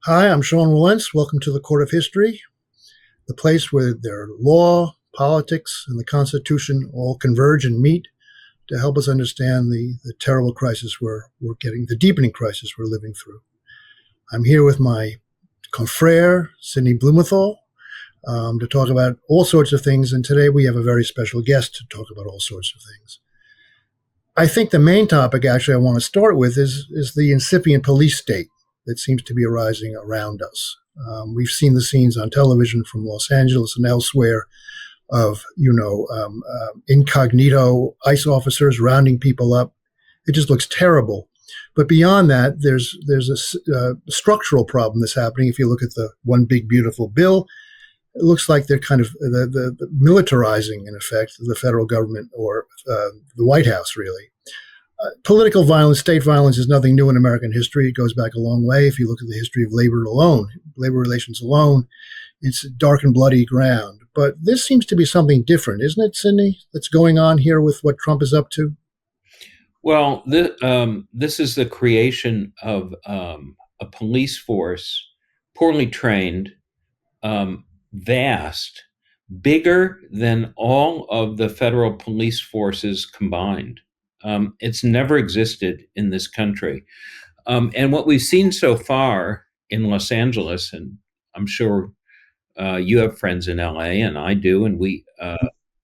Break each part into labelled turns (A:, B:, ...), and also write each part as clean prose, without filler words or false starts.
A: Hi, I'm Sean Wilentz. Welcome to the Court of History, the place where their law, politics, and the Constitution all converge and meet to help us understand the terrible crisis we're getting, the deepening crisis we're living through. I'm here with my confrere, Sidney Bluementhal, to talk about all sorts of things. And today we have a very special guest to talk about all sorts of things. I think the main topic, actually, I want to start with is the incipient police state that seems to be arising around us. We've seen the scenes on television from Los Angeles and elsewhere of, incognito ICE officers rounding people up. It just looks terrible. But beyond that, there's a structural problem that's happening. If you look at the One Big Beautiful Bill, it looks like they're kind of the militarizing, in effect, the federal government or the White House, really. Political violence, state violence is nothing new in American history. It goes back a long way. If you look at the history of labor relations alone, it's dark and bloody ground. But this seems to be something different, isn't it, Sidney, that's going on here with what Trump is up to?
B: Well, this is the creation of a police force, poorly trained, vast, bigger than all of the federal police forces combined. It's never existed in this country. And what we've seen so far in Los Angeles, and I'm sure you have friends in LA, and I do, and we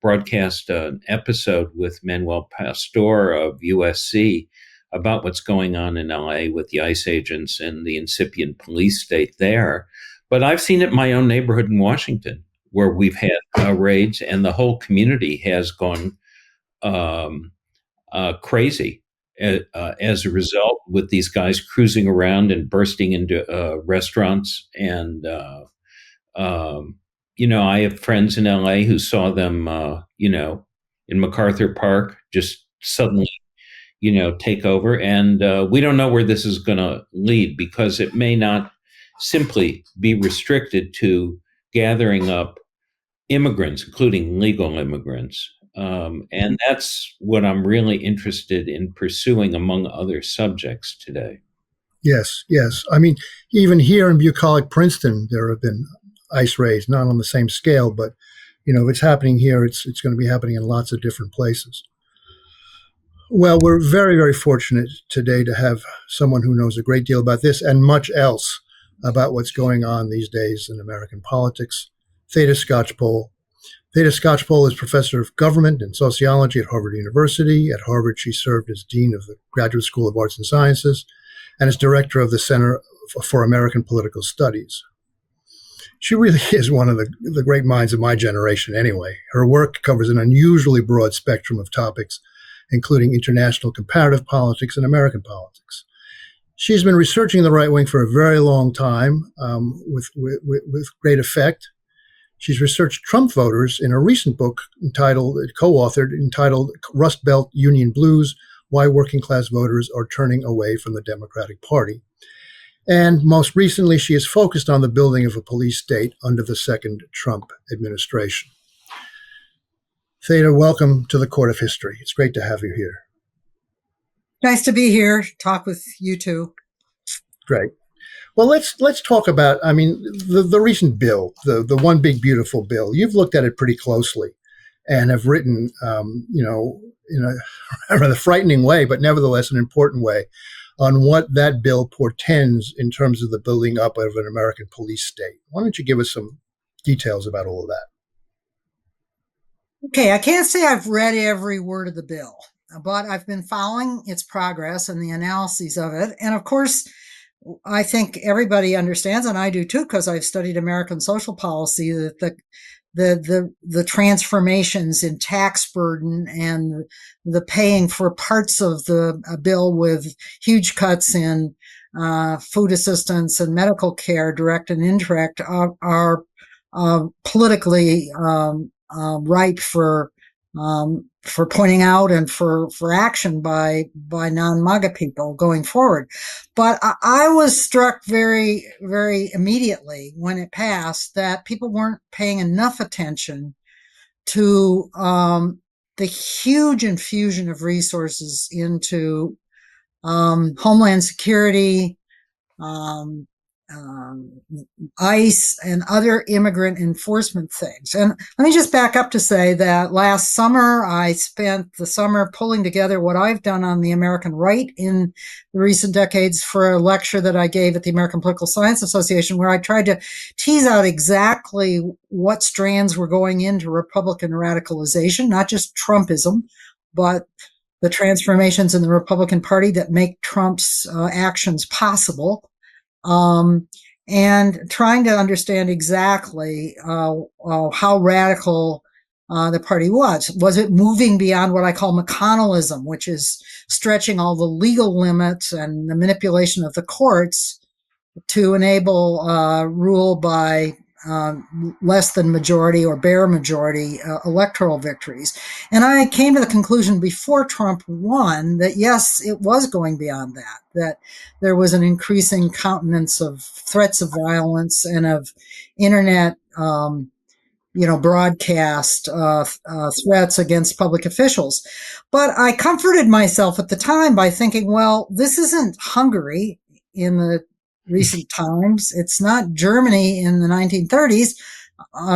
B: broadcast an episode with Manuel Pastor of USC about what's going on in LA with the ICE agents and the incipient police state there. But I've seen it in my own neighborhood in Washington, where we've had raids, and the whole community has gone crazy as a result, with these guys cruising around and bursting into restaurants. And I have friends in LA who saw them, in MacArthur Park, just suddenly, take over. And we don't know where this is going to lead, because it may not simply be restricted to gathering up immigrants, including legal immigrants. And that's what I'm really interested in pursuing, among other subjects today.
A: Yes, yes. I mean, even here in bucolic Princeton, there have been ICE raids, not on the same scale, but if it's happening here, it's going to be happening in lots of different places. Well, we're very, very fortunate today to have someone who knows a great deal about this and much else about what's going on these days in American politics. Theda Skocpol. Theda Skocpol is professor of government and sociology at Harvard University. At Harvard, she served as dean of the Graduate School of Arts and Sciences and is director of the Center for American Political Studies. She really is one of the great minds of my generation anyway. Her work covers an unusually broad spectrum of topics, including international comparative politics and American politics. She's been researching the right wing for a very long time, with great effect. She's researched Trump voters in a recent book co-authored, entitled Rust Belt Union Blues: Why Working Class Voters Are Turning Away from the Democratic Party. And most recently, she has focused on the building of a police state under the second Trump administration. Theda, welcome to the Court of History. It's great to have you here.
C: Nice to be here, talk with you two.
A: Great. Well, let's talk about, the recent bill, the One Big Beautiful Bill. You've looked at it pretty closely and have written, in a rather frightening way, but nevertheless an important way, on what that bill portends in terms of the building up of an American police state. Why don't you give us some details about all of that?
C: Okay, I can't say I've read every word of the bill, but I've been following its progress and the analyses of it. And of course, I think everybody understands, and I do too, because I've studied American social policy, that the transformations in tax burden and the paying for parts of the bill with huge cuts in food assistance and medical care, direct and indirect, are politically ripe for pointing out and for action by non-MAGA people going forward. But I was struck very, very immediately when it passed that people weren't paying enough attention to the huge infusion of resources into Homeland Security, ICE and other immigrant enforcement things. And let me just back up to say that last summer, I spent the summer pulling together what I've done on the American right in the recent decades for a lecture that I gave at the American Political Science Association, where I tried to tease out exactly what strands were going into Republican radicalization, not just Trumpism, but the transformations in the Republican Party that make Trump's actions possible. And trying to understand exactly how radical the party was. Was it moving beyond what I call McConnellism, which is stretching all the legal limits and the manipulation of the courts to enable rule by less than majority or bare majority electoral victories? And I came to the conclusion before Trump won that yes, it was going beyond that, that there was an increasing countenance of threats of violence and of internet broadcast threats against public officials. But I comforted myself at the time by thinking, well, this isn't Hungary in the recent times. It's not Germany in the 1930s.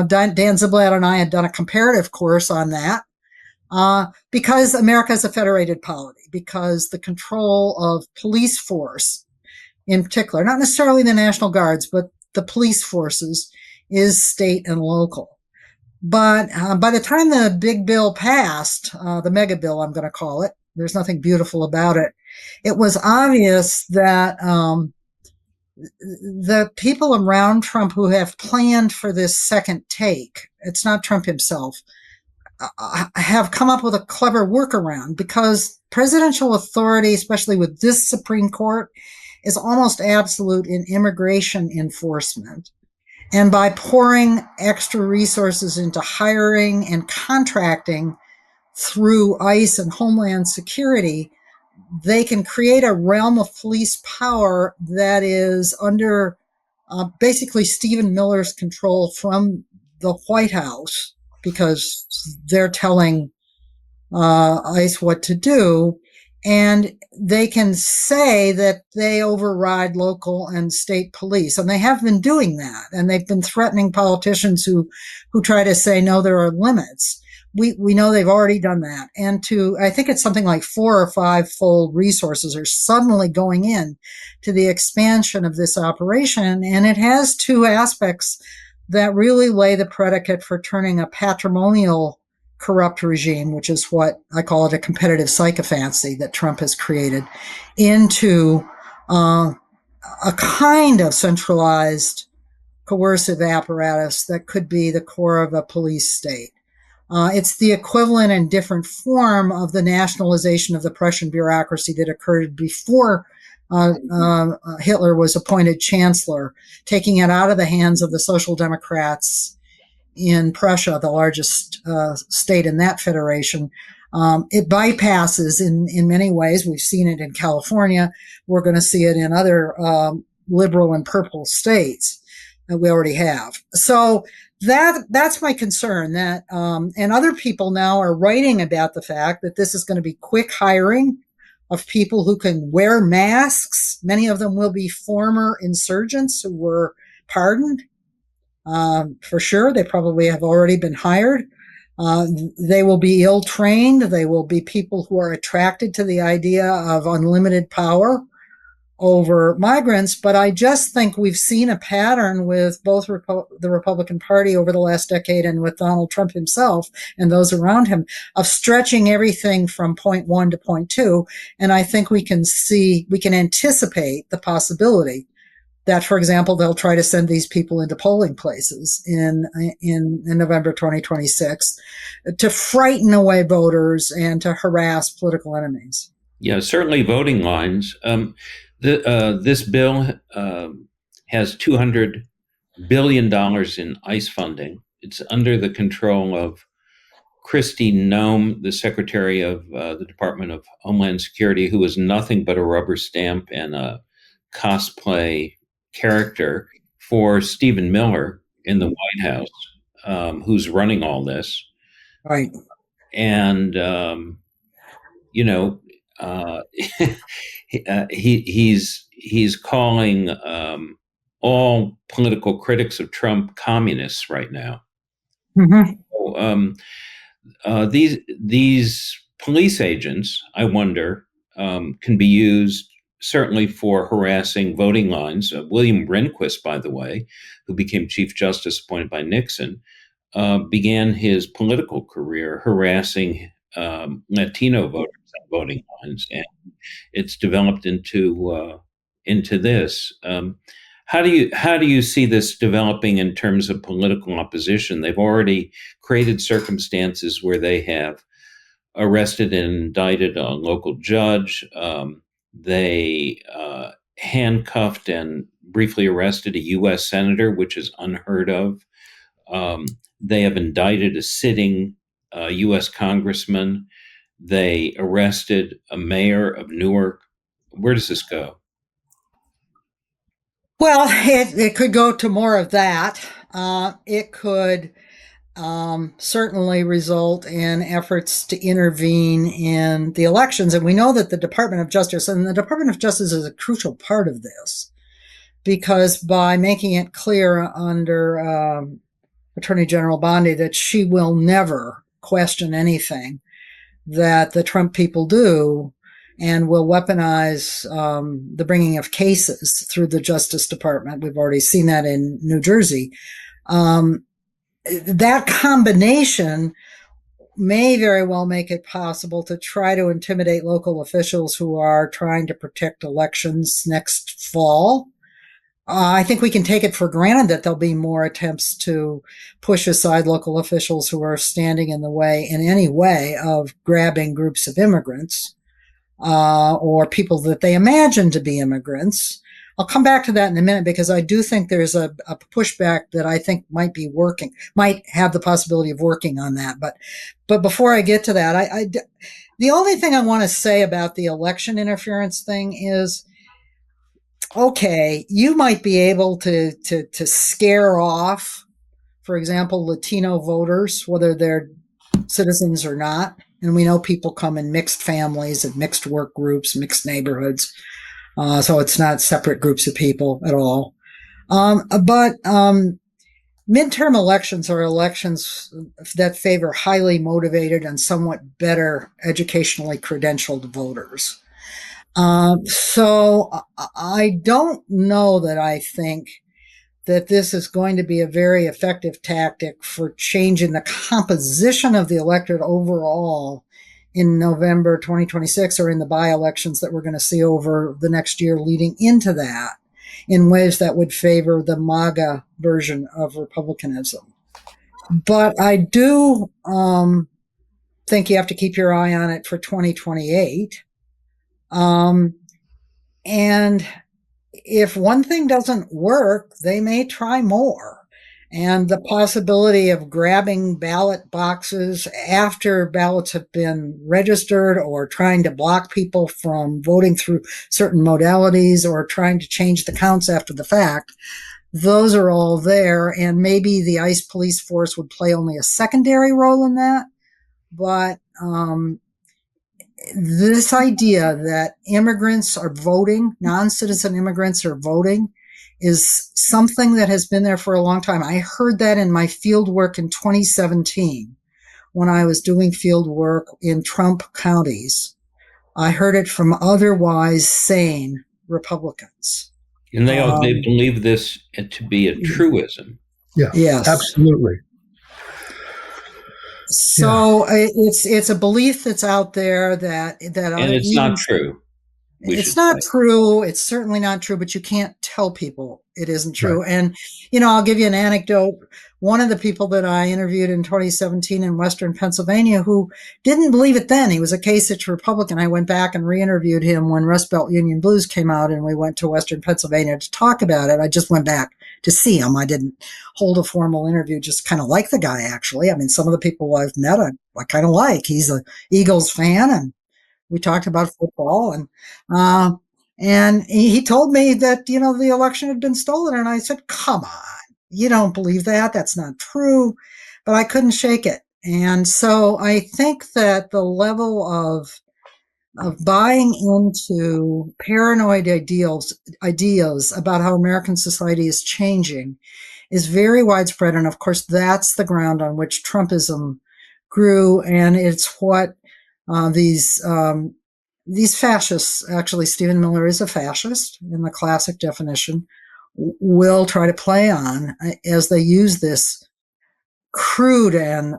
C: Dan Ziblatt and I had done a comparative course on that. Because America is a federated polity, because the control of police force in particular, not necessarily the National Guards, but the police forces, is state and local. But by the time the big bill passed, the mega bill, I'm going to call it, there's nothing beautiful about it, it was obvious that the people around Trump who have planned for this second take, it's not Trump himself, have come up with a clever workaround, because presidential authority, especially with this Supreme Court, is almost absolute in immigration enforcement. And by pouring extra resources into hiring and contracting through ICE and Homeland Security, they can create a realm of police power that is under basically Stephen Miller's control from the White House, because they're telling ICE what to do. And they can say that they override local and state police. And they have been doing that. And they've been threatening politicians who try to say, no, there are limits. We know they've already done that. And I think it's something like 4 or 5-fold resources are suddenly going in to the expansion of this operation. And it has two aspects that really lay the predicate for turning a patrimonial corrupt regime, which is what I call it, a competitive psychophancy that Trump has created, into a kind of centralized coercive apparatus that could be the core of a police state. It's the equivalent and different form of the nationalization of the Prussian bureaucracy that occurred before Hitler was appointed chancellor, taking it out of the hands of the Social Democrats in Prussia, the largest state in that federation. It bypasses in many ways. We've seen it in California. We're going to see it in other liberal and purple states that we already have. So that's my concern. That and other people now are writing about the fact that this is going to be quick hiring of people who can wear masks. Many of them will be former insurgents who were pardoned. For sure, they probably have already been hired. They will be ill-trained. They will be people who are attracted to the idea of unlimited power over migrants. But I just think we've seen a pattern with both the Republican Party over the last decade and with Donald Trump himself and those around him of stretching everything from point one to point two. And I think we can anticipate the possibility that, for example, they'll try to send these people into polling places in November 2026 to frighten away voters and to harass political enemies.
B: Yeah, certainly voting lines. This bill has $200 billion in ICE funding. It's under the control of Kristi Noem, the Secretary of the Department of Homeland Security, who is nothing but a rubber stamp and a cosplay character for Stephen Miller in the White House, who's running all this.
C: Right.
B: And, he's calling all political critics of Trump communists right now.
C: Mm-hmm.
B: So, these police agents, I wonder, can be used certainly for harassing voting lines. William Rehnquist, by the way, who became Chief Justice appointed by Nixon, began his political career harassing Latino voters on voting lines, and it's developed into this. How do you see this developing in terms of political opposition? They've already created circumstances where they have arrested and indicted a local judge. They handcuffed and briefly arrested a U.S. senator, which is unheard of. Um, they have indicted a sitting U.S. congressman. They arrested a mayor of Newark. Where does this go?
C: Well, it could go to more of that. It could certainly result in efforts to intervene in the elections. And we know that the Department of Justice, and the Department of Justice is a crucial part of this, because by making it clear under Attorney General Bondi that she will never question anything that the Trump people do, and will weaponize the bringing of cases through the Justice Department. We've already seen that in New Jersey. That combination may very well make it possible to try to intimidate local officials who are trying to protect elections next fall. I think we can take it for granted that there'll be more attempts to push aside local officials who are standing in the way, in any way, of grabbing groups of immigrants or people that they imagine to be immigrants. I'll come back to that in a minute, because I do think there's a pushback that I think might be working, might have the possibility of working on that. But before I get to that, the only thing I want to say about the election interference thing is, okay, you might be able to scare off, for example, Latino voters, whether they're citizens or not. And we know people come in mixed families and mixed work groups, mixed neighborhoods. So it's not separate groups of people at all. But midterm elections are elections that favor highly motivated and somewhat better educationally credentialed voters. So I don't know that I think that this is going to be a very effective tactic for changing the composition of the electorate overall in November 2026, or in the by-elections that we're going to see over the next year leading into that, in ways that would favor the MAGA version of republicanism. But I do think you have to keep your eye on it for 2028. And if one thing doesn't work, they may try more. And the possibility of grabbing ballot boxes after ballots have been registered, or trying to block people from voting through certain modalities, or trying to change the counts after the fact, those are all there. And maybe the ICE police force would play only a secondary role in that. But this idea that immigrants are voting, non-citizen immigrants are voting, is something that has been there for a long time. I heard that in my field work in 2017 when I was doing field work in Trump counties. I heard it from otherwise sane Republicans.
B: And they believe this to be a truism.
A: Yeah, yes, absolutely.
C: So it's a belief that's out there that
B: and it's not true.
C: It's not true. It's certainly not true, but you can't tell people it isn't true. Right. And, I'll give you an anecdote. One of the people that I interviewed in 2017 in Western Pennsylvania, who didn't believe it then, he was a Kasich Republican. I went back and re-interviewed him when Rust Belt Union Blues came out, and we went to Western Pennsylvania to talk about it. I just went back to see him. I didn't hold a formal interview, just kind of like the guy, actually. I mean, some of the people I've met, I kind of like. He's an Eagles fan, and we talked about football, and he told me that, the election had been stolen. And I said, come on, you don't believe that? That's not true. But I couldn't shake it. And so I think that the level of of buying into paranoid ideas about how American society is changing is very widespread. And of course, that's the ground on which Trumpism grew. And it's what these fascists, actually, Stephen Miller is a fascist in the classic definition, will try to play on as they use this crude and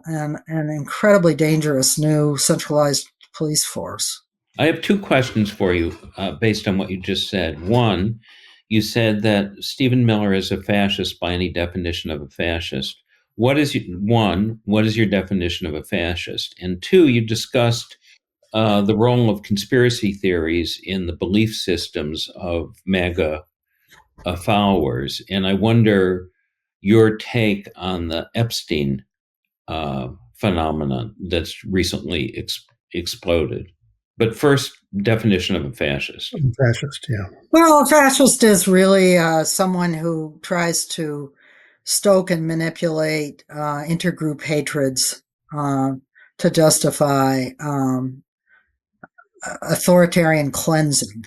C: incredibly dangerous new centralized police force.
B: I have two questions for you based on what you just said. One, you said that Stephen Miller is a fascist by any definition of a fascist. What is your definition of a fascist? And two, you discussed the role of conspiracy theories in the belief systems of MAGA followers. And I wonder your take on the Epstein phenomenon that's recently exploded. But first, definition of a fascist.
A: Fascist, yeah.
C: Well, a fascist is really someone who tries to stoke and manipulate intergroup hatreds to justify authoritarian cleansing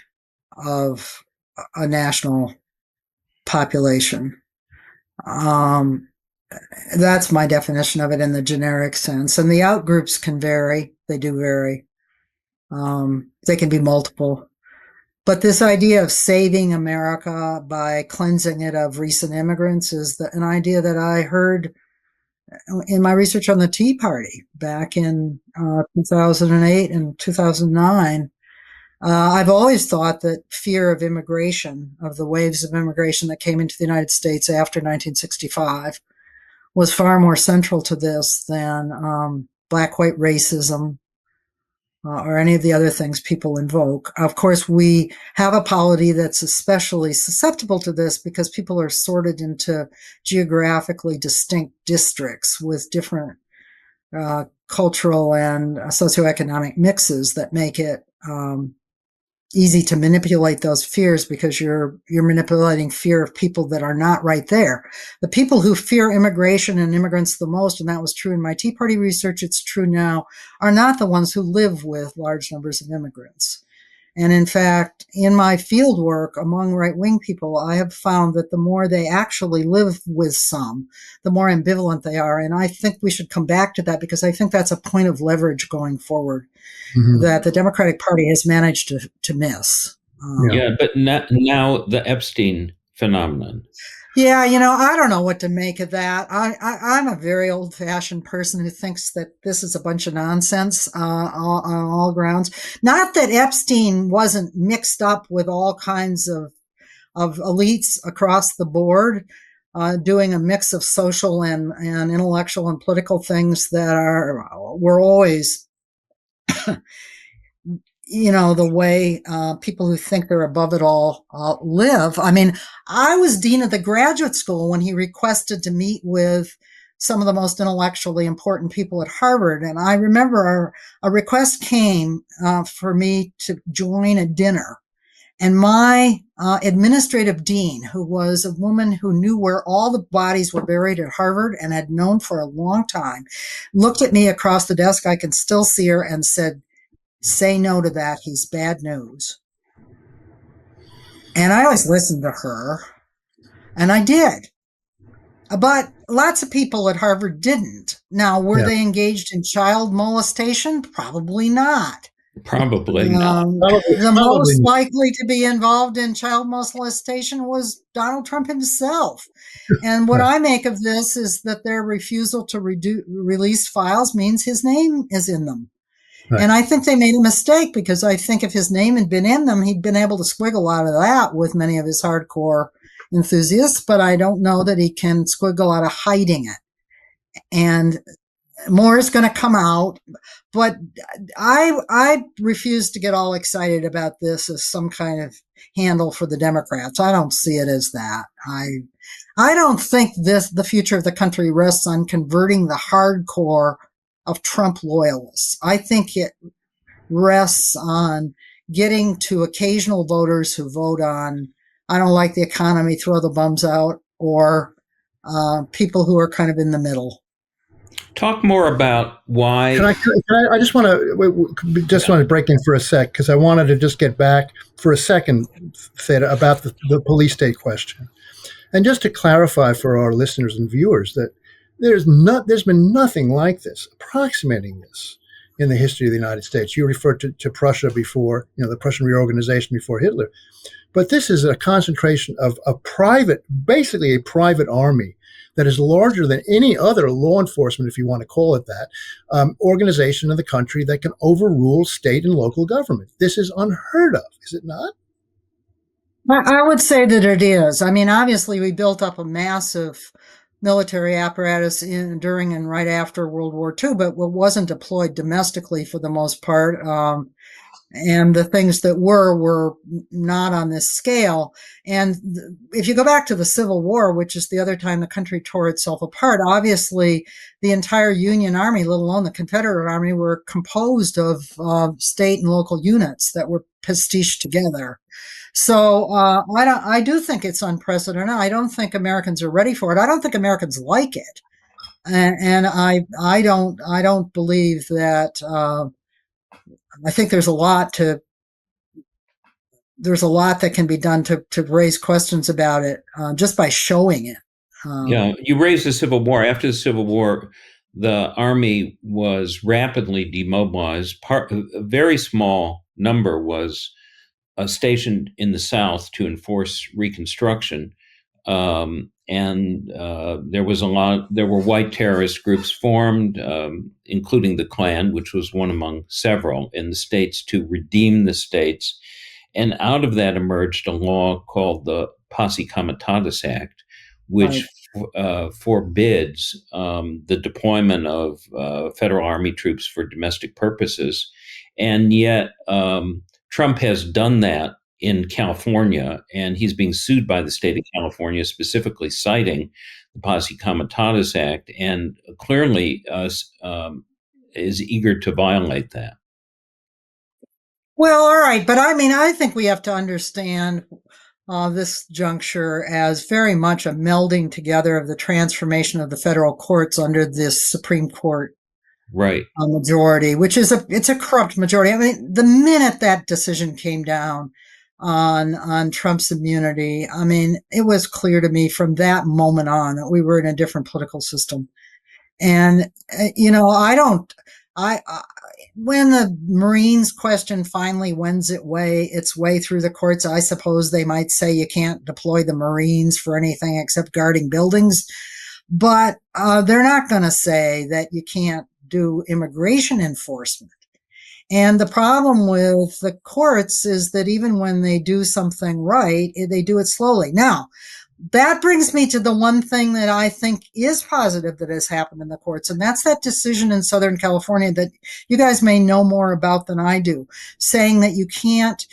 C: of a national population. That's my definition of it in the generic sense. And the outgroups can vary. They do vary. They can be multiple. But this idea of saving America by cleansing it of recent immigrants is an idea that I heard in my research on the Tea Party back in 2008 and 2009. I've always thought that fear of immigration, of the waves of immigration that came into the United States after 1965, was far more central to this than black-white racism or any of the other things people invoke. Of course, we have a polity that's especially susceptible to this because people are sorted into geographically distinct districts with different cultural and socioeconomic mixes that make it easy to manipulate those fears because you're manipulating fear of people that are not right there. The people who fear immigration and immigrants the most, and that was true in my Tea Party research, it's true now, are not the ones who live with large numbers of immigrants. And in fact, in my field work among right-wing people, I have found that the more they actually live with some, the more ambivalent they are. And I think we should come back to that because I think that's a point of leverage going forward that the Democratic Party has managed to miss.
B: But now the Epstein phenomenon.
C: Yeah, I don't know what to make of that. I'm a very old-fashioned person who thinks that this is a bunch of nonsense on all grounds. Not that Epstein wasn't mixed up with all kinds of elites across the board, doing a mix of social and intellectual and political things that were always the way people who think they're above it all live. I mean, I was dean of the graduate school when he requested to meet with some of the most intellectually important people at Harvard. And I remember a request came for me to join a dinner. And my administrative dean, who was a woman who knew where all the bodies were buried at Harvard and had known for a long time, looked at me across the desk, I can still see her, and said, "Say no to that. He's bad news." And I always listened to her, and I did. But lots of people at Harvard didn't. Now, were they engaged in child molestation? Probably not.
B: Probably not.
C: The most likely to be involved in child molestation was Donald Trump himself. And what I make of this is that their refusal to release files means his name is in them. Right. And I think they made a mistake because I think if his name had been in them, he'd been able to squiggle out of that with many of his hardcore enthusiasts, but I don't know that he can squiggle out of hiding it. And more is going to come out, but I refuse to get all excited about this as some kind of handle for the Democrats. I don't see it as that. I don't think the future of the country rests on converting the hardcore of Trump loyalists. I think it rests on getting to occasional voters who vote on, I don't like the economy, throw the bums out, or people who are kind of in the middle.
B: Talk more about why.
A: I just want to break in for a sec because I wanted to just get back for a second, Theda, about the police state question, and just to clarify for our listeners and viewers that there's been nothing like this, approximating this, in the history of the United States. You referred to Prussia before, the Prussian reorganization before Hitler, but this is a concentration of basically a private army that is larger than any other law enforcement, if you want to call it that, organization in the country that can overrule state and local government. This is unheard of, is it not?
C: I would say that it is. I mean, obviously, we built up a massive military apparatus during and right after World War II, but it wasn't deployed domestically for the most part. And the things that were not on this scale. And if you go back to the Civil War, which is the other time the country tore itself apart, obviously the entire Union Army, let alone the Confederate Army, were composed of state and local units that were pastiched together. So I do think it's unprecedented. I don't think Americans are ready for it. I don't think Americans like it, and I don't believe that. I think there's a lot that can be done to raise questions about it just by showing it.
B: Yeah, you raised the Civil War. After the Civil War, the Army was rapidly demobilized. A very small number was stationed in the South to enforce Reconstruction. And there were white terrorist groups formed, including the Klan, which was one among several in the states, to redeem the states. And out of that emerged a law called the Posse Comitatus Act, which forbids the deployment of federal army troops for domestic purposes. And yet Trump has done that in California, and he's being sued by the state of California, specifically citing the Posse Comitatus Act, and clearly is eager to violate that.
C: Well, all right, but I mean, I think we have to understand this juncture as very much a melding together of the transformation of the federal courts under this Supreme Court majority, which is it's a corrupt majority. I mean, the minute that decision came down on Trump's immunity, I mean, it was clear to me from that moment on that we were in a different political system. And when the Marines question finally wends its way through the courts, I suppose they might say you can't deploy the Marines for anything except guarding buildings. But they're not going to say that you can't do immigration enforcement. And the problem with the courts is that even when they do something right, they do it slowly. Now, that brings me to the one thing that I think is positive that has happened in the courts, and that's that decision in Southern California that you guys may know more about than I do, saying that you can't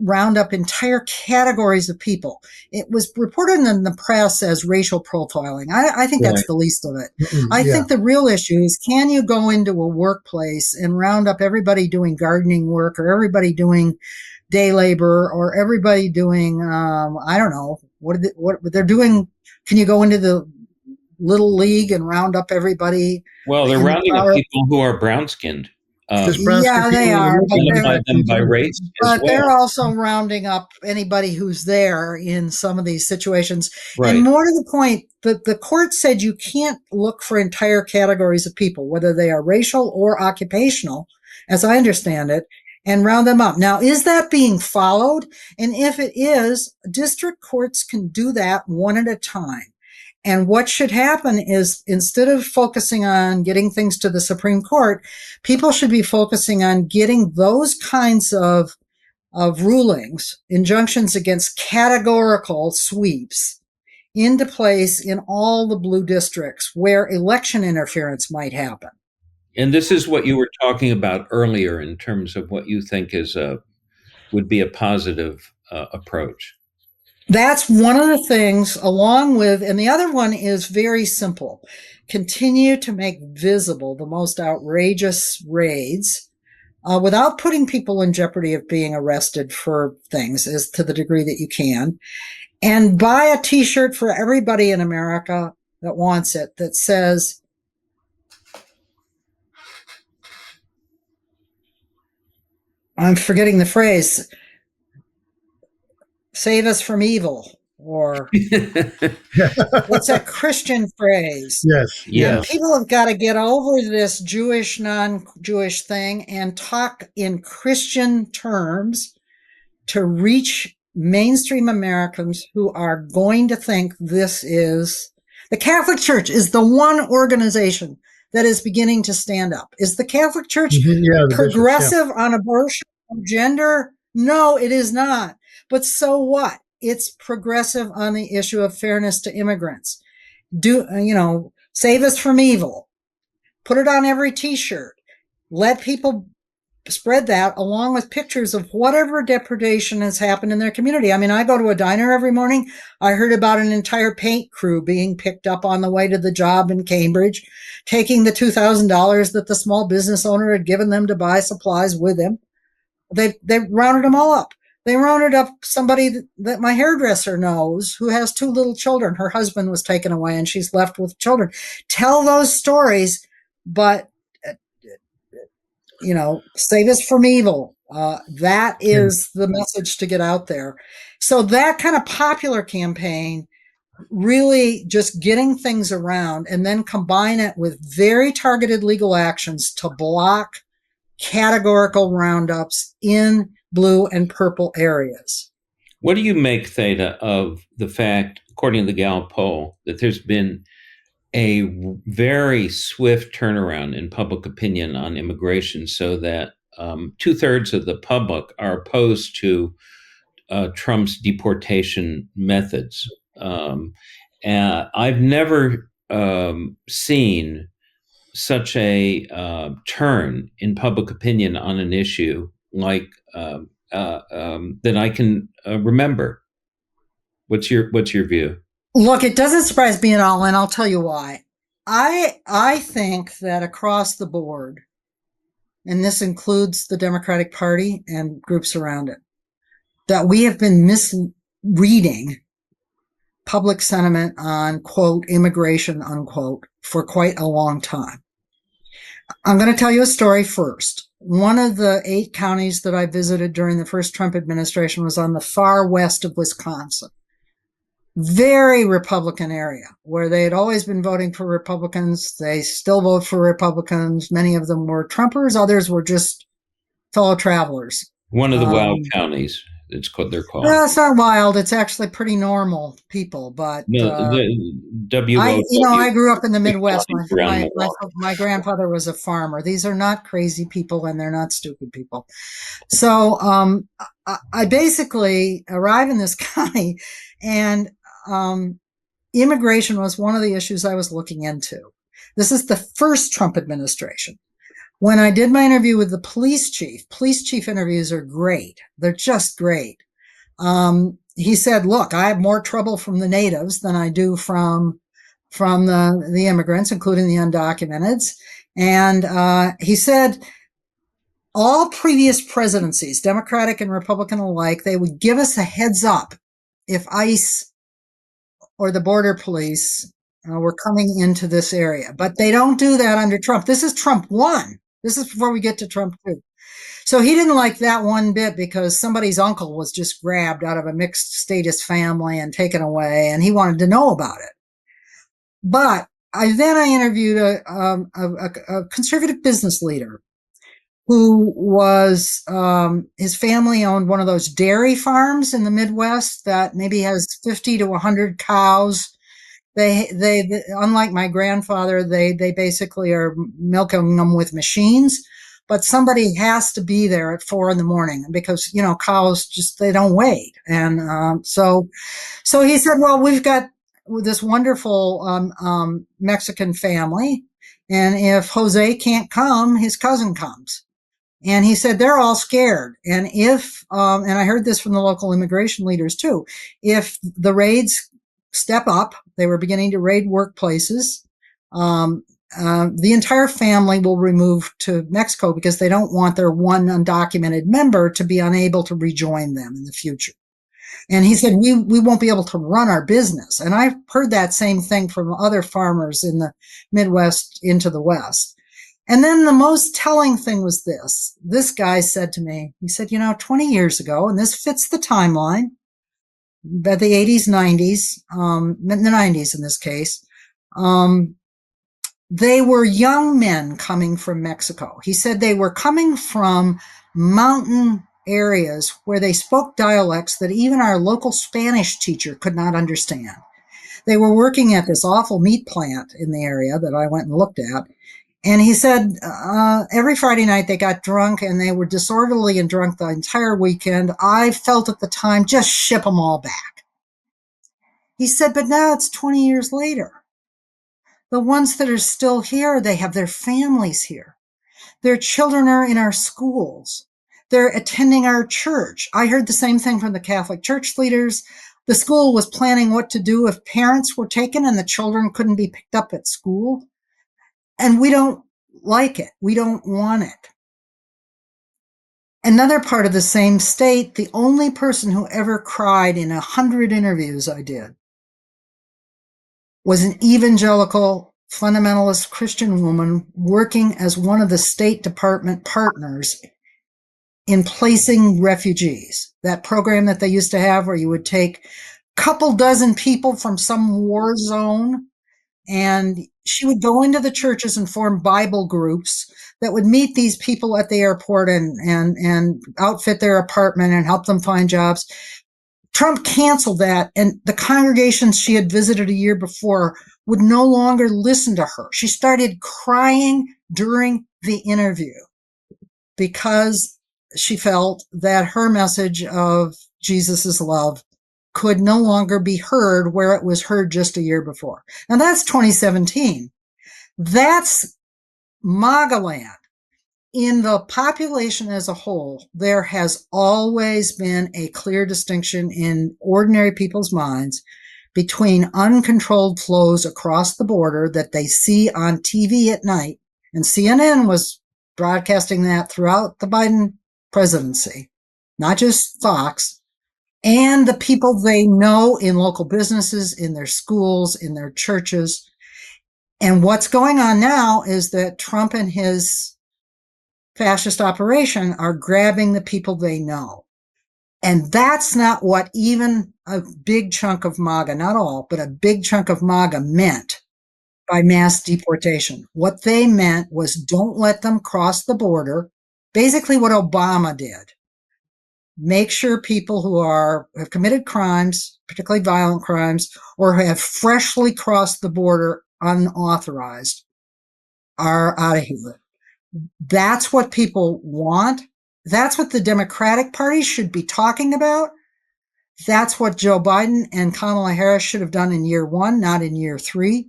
C: round up entire categories of people. It was reported in the press as racial profiling. I think that's the least of it. I think the real issue is, can you go into a workplace and round up everybody doing gardening work, or everybody doing day labor, or everybody doing, I don't know, what they're doing? Can you go into the Little League and round up everybody?
B: Well, they're rounding up people who are brown-skinned.
C: Yeah, they are.
B: Them by race
C: but they're also rounding up anybody who's there in some of these situations.
B: Right.
C: And more to the point, the court said you can't look for entire categories of people, whether they are racial or occupational, as I understand it, and round them up. Now, is that being followed? And if it is, district courts can do that one at a time. And what should happen is, instead of focusing on getting things to the Supreme Court, people should be focusing on getting those kinds of rulings, injunctions against categorical sweeps, into place in all the blue districts where election interference might happen.
B: And this is what you were talking about earlier in terms of what you think would be a positive approach.
C: That's one of the things, along with, and the other one is very simple. Continue to make visible the most outrageous raids without putting people in jeopardy of being arrested for things, as to the degree that you can. And buy a T-shirt for everybody in America that wants it that says, I'm forgetting the phrase, save us from evil, or what's that Christian phrase?
A: Yes,
B: Yeah.
C: And people have got to get over this Jewish, non-Jewish thing and talk in Christian terms to reach mainstream Americans who are going to think this is the Catholic Church is the one organization that is beginning to stand up. Is the Catholic Church
A: Yeah, the bishops,
C: progressive on abortion, on gender? No, it is not. But so what? It's progressive on the issue of fairness to immigrants. Save us from evil. Put it on every t-shirt. Let people spread that along with pictures of whatever depredation has happened in their community. I mean, I go to a diner every morning. I heard about an entire paint crew being picked up on the way to the job in Cambridge, taking the $2,000 that the small business owner had given them to buy supplies with him. They rounded them all up. They rounded up somebody that my hairdresser knows who has 2 little children. Her husband was taken away and she's left with children. Tell those stories, but save us from evil. That is the message to get out there. So that kind of popular campaign, really just getting things around and then combine it with very targeted legal actions to block categorical roundups in blue and purple areas.
B: What do you make, Theda, of the fact, according to the Gallup poll, that there's been a very swift turnaround in public opinion on immigration, so that 2/3 of the public are opposed to Trump's deportation methods? And I've never seen such a turn in public opinion on an issue like that I can remember. What's your view?
C: Look, it doesn't surprise me at all, and I'll tell you why. I think that across the board, and this includes the Democratic Party and groups around it, that we have been misreading public sentiment on, quote, immigration, unquote, for quite a long time. I'm going to tell you a story first. One of the 8 counties that I visited during the first Trump administration was on the far west of Wisconsin. Very Republican area where they had always been voting for Republicans. They still vote for Republicans. Many of them were Trumpers. Others were just fellow travelers.
B: One of the wild counties. They're called.
C: No, it's not wild. It's actually pretty normal people. But I grew up in the Midwest. My grandfather was a farmer. These are not crazy people, and they're not stupid people. So I basically arrived in this county, and immigration was one of the issues I was looking into. This is the first Trump administration. When I did my interview with the police chief interviews are great. They're just great. He said, look, I have more trouble from the natives than I do from the immigrants, including the undocumented. And he said, all previous presidencies, Democratic and Republican alike, they would give us a heads up if ICE or the border police were coming into this area. But they don't do that under Trump. This is Trump 1. This is before we get to Trump 2. So he didn't like that one bit because somebody's uncle was just grabbed out of a mixed status family and taken away, and he wanted to know about it. But I interviewed a conservative business leader who was, his family owned one of those dairy farms in the Midwest that maybe has 50 to 100 cows. They unlike my grandfather, they basically are milking them with machines, but somebody has to be there at 4 a.m. because, cows they don't wait. And, so he said, well, we've got this wonderful, Mexican family. And if Jose can't come, his cousin comes. And he said, they're all scared. And and I heard this from the local immigration leaders too, if the raids step up, they were beginning to raid workplaces, the entire family will remove to Mexico because they don't want their one undocumented member to be unable to rejoin them in the future. And he said, we won't be able to run our business. And I've heard that same thing from other farmers in the Midwest into the West. And then the most telling thing was this. This guy said to me, he said, 20 years ago, and this fits the timeline, but the 80s, 90s, the 90s in this case, they were young men coming from Mexico. He said they were coming from mountain areas where they spoke dialects that even our local Spanish teacher could not understand. They were working at this awful meat plant in the area that I went and looked at. And he said every Friday night they got drunk and they were disorderly and drunk the entire weekend. I felt at the time, just ship them all back. He said, but now it's 20 years later. The ones that are still here, they have their families here. Their children are in our schools. They're attending our church. I heard the same thing from the Catholic Church leaders. The school was planning what to do if parents were taken and the children couldn't be picked up at school. And we don't like it. We don't want it. Another part of the same state, the only person who ever cried in 100 interviews I did was an evangelical fundamentalist Christian woman working as one of the State Department partners in placing refugees. That program that they used to have where you would take a couple dozen people from some war zone, and she would go into the churches and form Bible groups that would meet these people at the airport and outfit their apartment and help them find jobs. Trump canceled that, and the congregations she had visited a year before would no longer listen to her. She started crying during the interview because she felt that her message of Jesus' love could no longer be heard where it was heard just a year before. Now that's 2017. That's MAGA land. In the population as a whole, there has always been a clear distinction in ordinary people's minds between uncontrolled flows across the border that they see on TV at night, and CNN was broadcasting that throughout the Biden presidency, not just Fox, and the people they know in local businesses, in their schools, in their churches. And what's going on now is that Trump and his fascist operation are grabbing the people they know. And that's not what even a big chunk of MAGA, not all, but a big chunk of MAGA meant by mass deportation. What they meant was don't let them cross the border. Basically what Obama did. Make sure people who have committed crimes, particularly violent crimes, or have freshly crossed the border unauthorized are out of here. That's what people want. That's what the Democratic Party should be talking about. That's what Joe Biden and Kamala Harris should have done in year 1, not in year 3.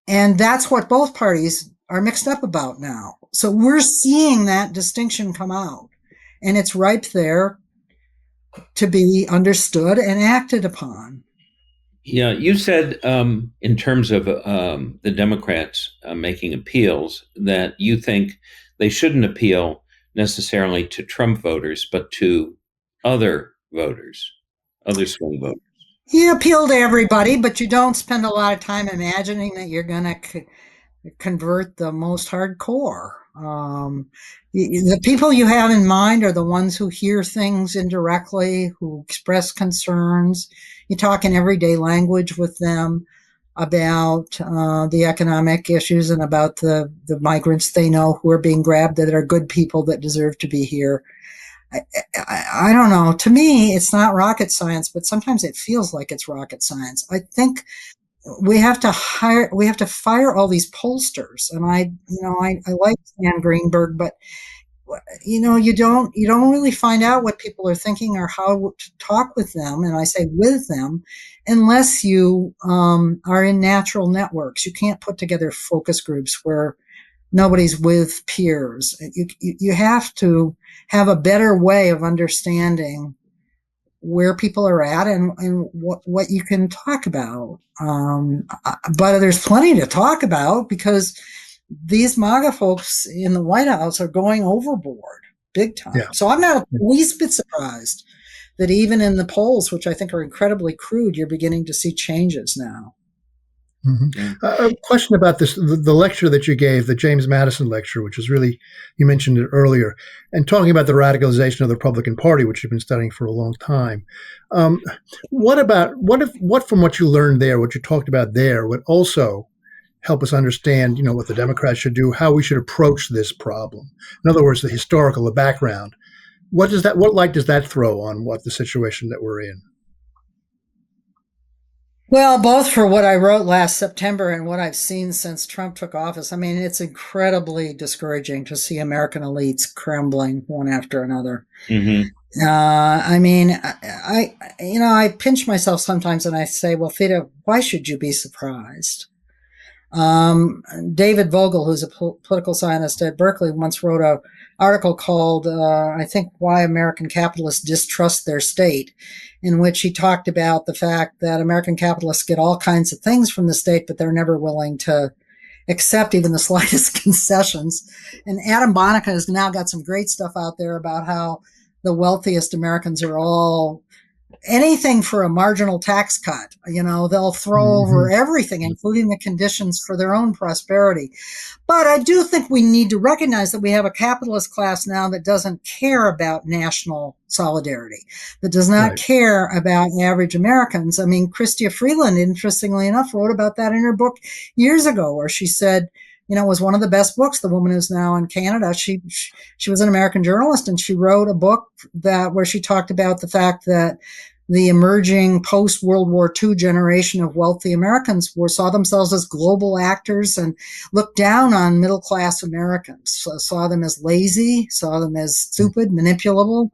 C: And that's what both parties are mixed up about now. So we're seeing that distinction come out, and it's right there to be understood and acted upon.
B: Yeah, you said in terms of the Democrats making appeals that you think they shouldn't appeal necessarily to Trump voters, but to other voters, other swing voters.
C: You appeal to everybody, but you don't spend a lot of time imagining that you're going to convert the most hardcore. The people you have in mind are the ones who hear things indirectly, who express concerns. You talk in everyday language with them about the economic issues and about the migrants they know who are being grabbed that are good people that deserve to be here. I don't know. To me, it's not rocket science, but sometimes it feels like it's rocket science. I think we have to fire all these pollsters. And I like Stan Greenberg, but you don't really find out what people are thinking or how to talk with them. And I say with them, unless you are in natural networks. You can't put together focus groups where nobody's with peers. You have to have a better way of understanding where people are at and what you can talk about. But there's plenty to talk about because these MAGA folks in the White House are going overboard big time.
A: Yeah.
C: So I'm not the least bit surprised that even in the polls, which I think are incredibly crude, you're beginning to see changes now.
B: Yeah.
A: A question about this, the lecture that you gave, the James Madison lecture, which is really, you mentioned it earlier, and talking about the radicalization of the Republican Party, which you've been studying for a long time. Um, what from what you learned there, what you talked about there, would also help us understand, what the Democrats should do, how we should approach this problem? In other words, the background. What light does that throw on what the situation that we're in?
C: Well, both for what I wrote last September and what I've seen since Trump took office. I mean, it's incredibly discouraging to see American elites crumbling one after another.
B: Mm-hmm.
C: I mean, I pinch myself sometimes and I say, well, Theda, why should you be surprised? David Vogel, who's a political scientist at Berkeley, once wrote an article called, I think, Why American Capitalists Distrust Their State, in which he talked about the fact that American capitalists get all kinds of things from the state, but they're never willing to accept even the slightest concessions. And Adam Bonica has now got some great stuff out there about how the wealthiest Americans are all anything for a marginal tax cut. They'll throw over everything, including the conditions for their own prosperity. But I do think we need to recognize that we have a capitalist class now that doesn't care about national solidarity, that does not care about average Americans. I mean, Chrystia Freeland, interestingly enough, wrote about that in her book years ago, where she said, it was one of the best books. The woman who's now in Canada, she was an American journalist, and she wrote a book where she talked about the fact that the emerging post-World War II generation of wealthy Americans saw themselves as global actors and looked down on middle-class Americans, saw them as lazy, saw them as stupid, manipulable,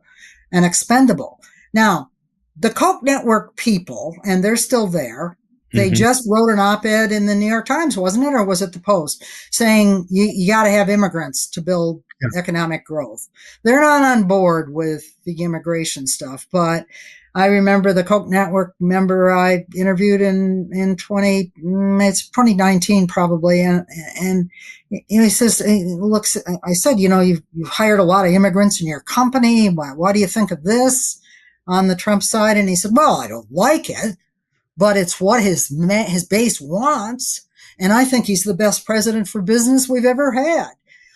C: and expendable. Now, the Koch network people, and they're still there, they just wrote an op-ed in the New York Times, wasn't it? Or was it the Post? Saying you got to have immigrants to build economic growth. They're not on board with the immigration stuff, but I remember the Koch network member I interviewed in 2019 probably. And he says, I said, you've hired a lot of immigrants in your company. What do you think of this on the Trump side? And he said, well, I don't like it, but it's what his base wants. And I think he's the best president for business we've ever had.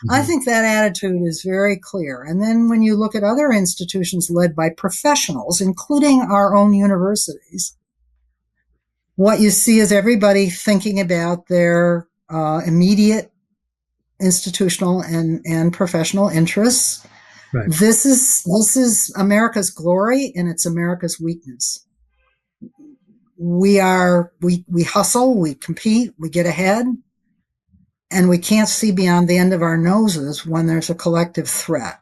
C: I think that attitude is very clear. And then when you look at other institutions led by professionals, including our own universities, what you see is everybody thinking about their immediate institutional and professional interests. Right. This is America's glory, and it's America's weakness. We hustle, we compete, we get ahead. And we can't see beyond the end of our noses when there's a collective threat.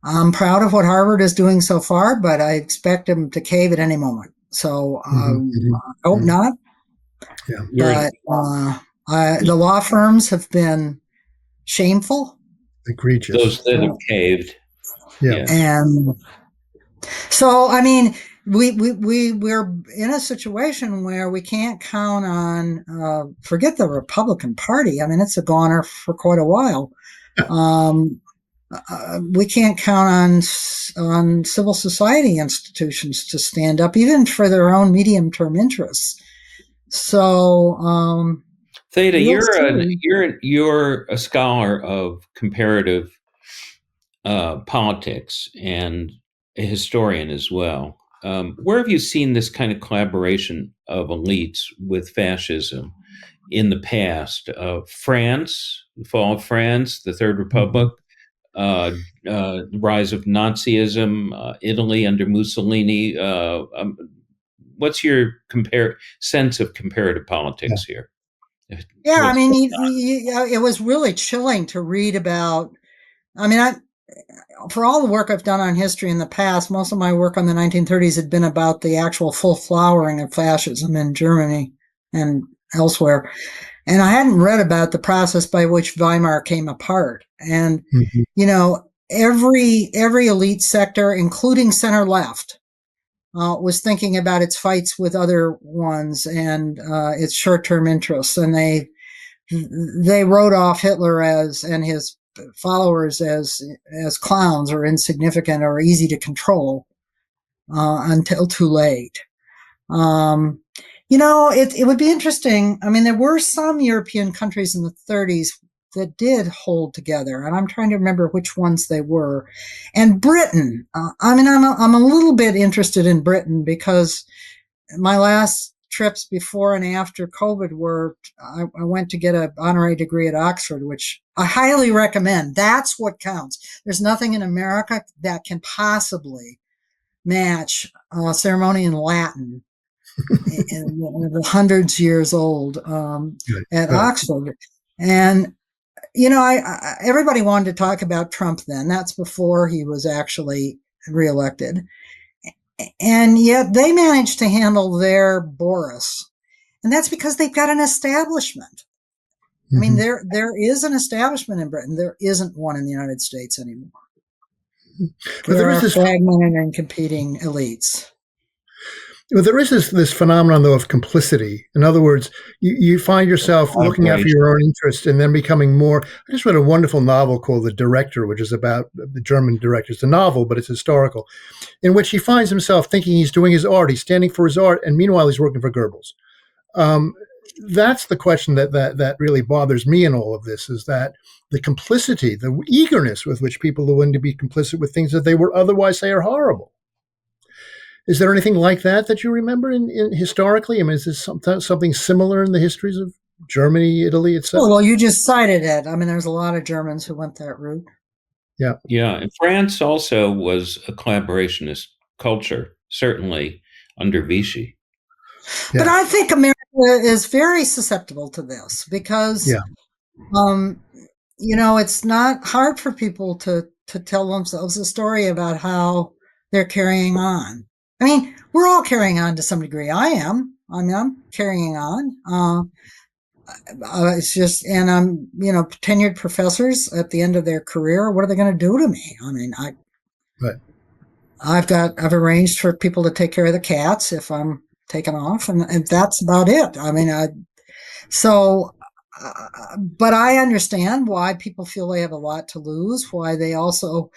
C: I'm proud of what Harvard is doing so far, but I expect them to cave at any moment. So I hope not. Yeah. But the law firms have been shameful.
A: Egregious.
B: Those that have caved.
A: Yeah.
C: And so, I mean, we're in a situation where we can't count on, forget the Republican Party. I mean, it's a goner for quite a while. We can't count on civil society institutions to stand up, even for their own medium-term interests. So,
B: Theda, you're a scholar of comparative politics and a historian as well. Where have you seen this kind of collaboration of elites with fascism in the past? France, the fall of France, the Third Republic, the rise of Nazism, Italy under Mussolini. What's your sense of comparative politics here?
C: Yeah, I mean, it was really chilling to read about. I mean, for all the work I've done on history in the past, most of my work on the 1930s had been about the actual full flowering of fascism in Germany and elsewhere. And I hadn't read about the process by which Weimar came apart. And, every elite sector, including center left, was thinking about its fights with other ones and its short-term interests. And they wrote off Hitler and his followers as clowns or insignificant or easy to control until too late. It would be interesting. I mean, there were some European countries in the 30s that did hold together, and I'm trying to remember which ones they were. And Britain, I'm a little bit interested in Britain because my last trips before and after COVID were I went to get an honorary degree at Oxford, which I highly recommend. That's what counts. There's nothing in America that can possibly match a ceremony in Latin and hundreds years old at Oxford. And everybody wanted to talk about Trump then. That's before he was actually reelected. And yet they managed to handle their Boris. And that's because they've got an establishment. I mean, there is an establishment in Britain. There isn't one in the United States anymore.
A: But there is this
C: fragmented and competing elites.
A: Well, there is this phenomenon, though, of complicity. In other words, you find yourself looking after your own interests and then becoming more. I just read a wonderful novel called The Director, which is about the German director. It's a novel, but it's historical, in which he finds himself thinking he's doing his art, he's standing for his art, and meanwhile he's working for Goebbels. That's the question that really bothers me in all of this, is that the complicity, the eagerness with which people are willing to be complicit with things that they would otherwise say are horrible. Is there anything like that you remember in historically? I mean, is this something similar in the histories of Germany, Italy, etc.?
C: Well, you just cited it. I mean, there's a lot of Germans who went that route.
B: Yeah. And France also was a collaborationist culture, certainly under Vichy.
C: Yeah. But I think America is very susceptible to this because, it's not hard for people to tell themselves a story about how they're carrying on. I mean, we're all carrying on to some degree. I'm carrying on. It's just, and I'm, tenured professors at the end of their career. What are they going to do to me? I mean, I've arranged for people to take care of the cats if I'm taken off, and that's about it. I mean, but I understand why people feel they have a lot to lose, why they also.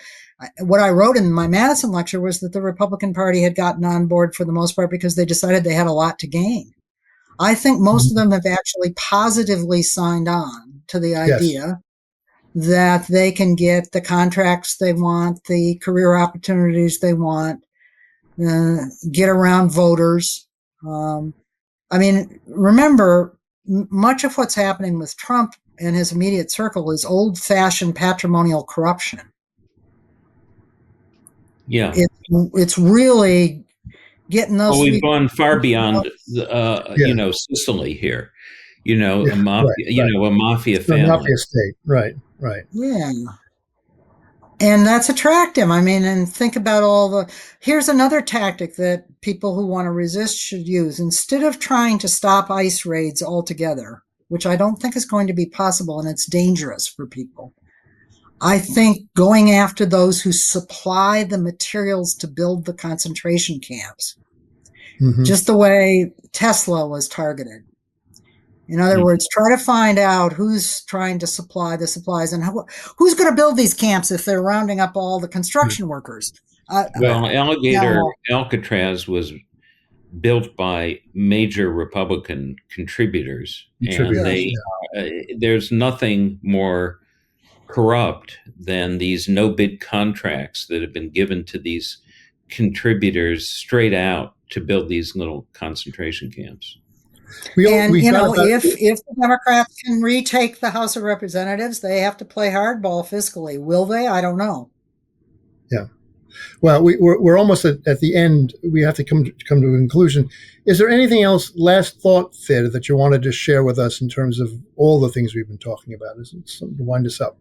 C: What I wrote in my Madison lecture was that the Republican Party had gotten on board for the most part because they decided they had a lot to gain. I think most of them have actually positively signed on to the idea that they can get the contracts they want, the career opportunities they want, get around voters. I mean, remember, much of what's happening with Trump and his immediate circle is old-fashioned patrimonial corruption.
B: Yeah,
C: it's really getting those.
B: Well, we've gone far beyond, Sicily here. A mafia, a mafia family,
A: a mafia state, right?
C: Yeah, and that's attractive. I mean, and think about here's another tactic that people who want to resist should use. Instead of trying to stop ICE raids altogether, which I don't think is going to be possible, and it's dangerous for people. I think going after those who supply the materials to build the concentration camps, just the way Tesla was targeted. In other words, try to find out who's trying to supply the supplies and who's going to build these camps if they're rounding up all the construction workers.
B: Alcatraz was built by major Republican contributors, and there's nothing more corrupt than these no-bid contracts that have been given to these contributors straight out to build these little concentration camps.
C: If the Democrats can retake the House of Representatives, they have to play hardball fiscally. Will they? I don't know.
A: Yeah. Well, we're almost at the end. We have to come to a conclusion. Is there anything else, last thought, Theda, that you wanted to share with us in terms of all the things we've been talking about? Is it something to wind us up?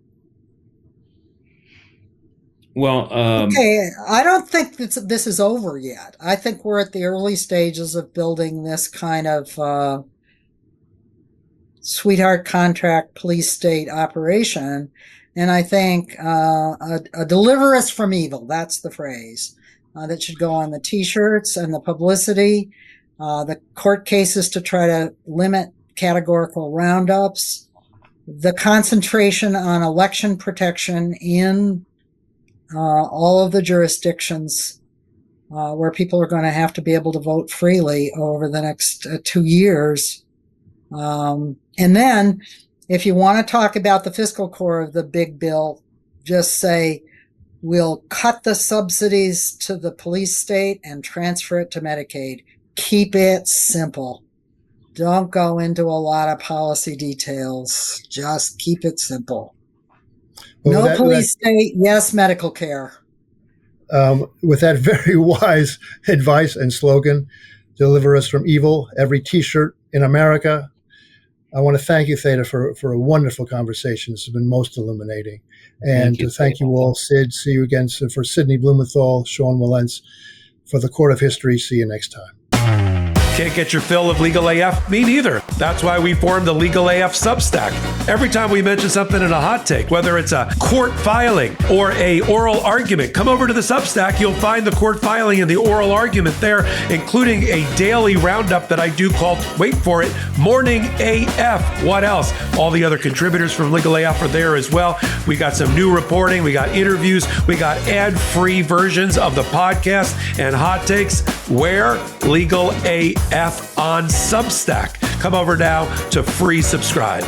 B: Well,
C: okay, I don't think this is over yet. I think we're at the early stages of building this kind of sweetheart contract police state operation. And I think a deliver us from evil, that's the phrase, that should go on the T-shirts and the publicity, the court cases to try to limit categorical roundups, the concentration on election protection in all of the jurisdictions where people are going to have to be able to vote freely over the next 2 years. And then if you want to talk about the fiscal core of the big bill, just say, we'll cut the subsidies to the police state and transfer it to Medicaid. Keep it simple. Don't go into a lot of policy details. Just keep it simple.
A: Well,
C: no police state, yes medical care.
A: With that very wise advice and slogan, deliver us from evil, every T-shirt in America. I want to thank you, Theda, for a wonderful conversation. This has been most illuminating. And thank you all, Sid. See you again for Sidney, Bluementhal, Sean Wilentz, for the Court of History. See you next time.
D: Can't get your fill of Legal AF? Me neither. That's why we formed the Legal AF Substack. Every time we mention something in a hot take, whether it's a court filing or a oral argument, come over to the Substack. You'll find the court filing and the oral argument there, including a daily roundup that I do called, wait for it, Morning AF. What else? All the other contributors from Legal AF are there as well. We got some new reporting. We got interviews. We got ad-free versions of the podcast and hot takes. Where? Legal AF on Substack. Come over now to free subscribe.